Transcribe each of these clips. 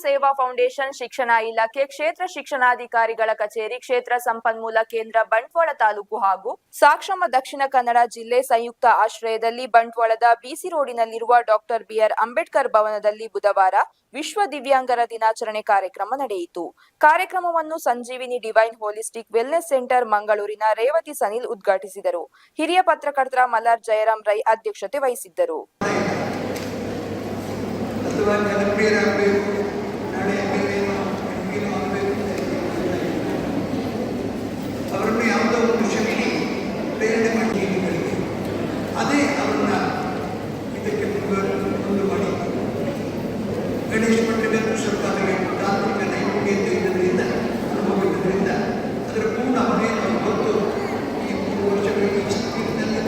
ಸೇವಾ ಫೌಂಡೇಶನ್, ಶಿಕ್ಷಣ ಇಲಾಖೆ, ಕ್ಷೇತ್ರ ಶಿಕ್ಷಣಾಧಿಕಾರಿಗಳ ಕಚೇರಿ, ಕ್ಷೇತ್ರ ಸಂಪನ್ಮೂಲ ಕೇಂದ್ರ ಬಂಟ್ವಾಳ ತಾಲೂಕು ಹಾಗೂ ಸಾಕ್ಷಮ ದಕ್ಷಿಣ ಕನ್ನಡ ಜಿಲ್ಲೆ ಸಂಯುಕ್ತ ಆಶ್ರಯದಲ್ಲಿ ಬಂಟ್ವಾಳದ ಬಿಸಿ ರೋಡಿನಲ್ಲಿರುವ ಡಾಕ್ಟರ್ ಬಿಆರ್ ಅಂಬೇಡ್ಕರ್ ಭವನದಲ್ಲಿ ಬುಧವಾರ ವಿಶ್ವ ದಿವ್ಯಾಂಗರ ದಿನಾಚರಣೆ ಕಾರ್ಯಕ್ರಮ ನಡೆಯಿತು. ಕಾರ್ಯಕ್ರಮವನ್ನು ಸಂಜೀವಿನಿ ಡಿವೈನ್ ಹೋಲಿಸ್ಟಿಕ್ ವೆಲ್ನೆಸ್ ಸೆಂಟರ್ ಮಂಗಳೂರಿನ ರೇವತಿ ಸನಿಲ್ ಉದ್ಘಾಟಿಸಿದರು. ಹಿರಿಯ ಪತ್ರಕರ್ತರ ಮಲ್ಲಾರ್ ಜಯರಾಮ್ ರೈ ಅಧ್ಯಕ್ಷತೆ ವಹಿಸಿದ್ದರು. ಅವರನ್ನು ಯಾವುದೋ ಒಂದು ಶಕ್ತಿ ಪ್ರೇರಣೆ ಮಾಡಿ ಅದೇ ಅವರನ್ನ ಇದಕ್ಕೆ ಮುಂದೆ ಮಾಡಿ ಗಣೇಶ ಮಠದಲ್ಲಿ ಸ್ವಲ್ಪ ಅದಕ್ಕೆ ತಾಂತ್ರಿಕ ನೈಪುಣ್ಯತೆ ಇದ್ದರಿಂದ ಅನುಭವ ಇದ್ದರಿಂದ ಅದರ ಪೂರ್ಣ ಹೊಣೆಯನ್ನು ಹೊತ್ತು ಈ 3 ವರ್ಷಗಳಿಗೆ ಸ್ಥಿತಿಯಲ್ಲಿ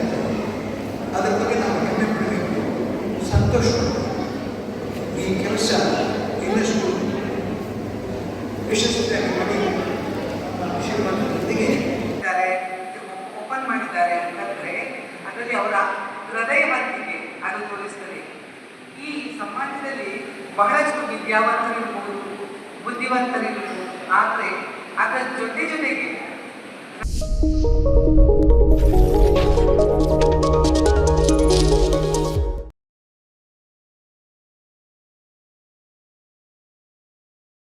ಅದರ ಬಗ್ಗೆ ನಾವು ಹೆಮ್ಮೆ ಪಡಬೇಕು, ಸಂತೋಷ ಪಡಬೇಕು. ಈ ಕೆಲಸ ಇನ್ನಷ್ಟು ಯಶಸ್ವಿಯಾಗಿ ಮಾಡಿ ಆಶೀರ್ವಾದದೊಂದಿಗೆ ಓಪನ್ ಮಾಡಿದ್ದಾರೆ ಅಂತಂದರೆ ಅದರಲ್ಲಿ ಅವರ ಹೃದಯವಂತಿಕೆ ಅದು ತೋರಿಸ್ತದೆ. ಈ ಸಮಾಜದಲ್ಲಿ ಬಹಳಷ್ಟು ವಿದ್ಯಾವಂತರಿರ್ಬೋದು, ಬುದ್ಧಿವಂತರಿರ್ಬೋದು, ಆದರೆ ಅದರ ಜೊತೆಗೆ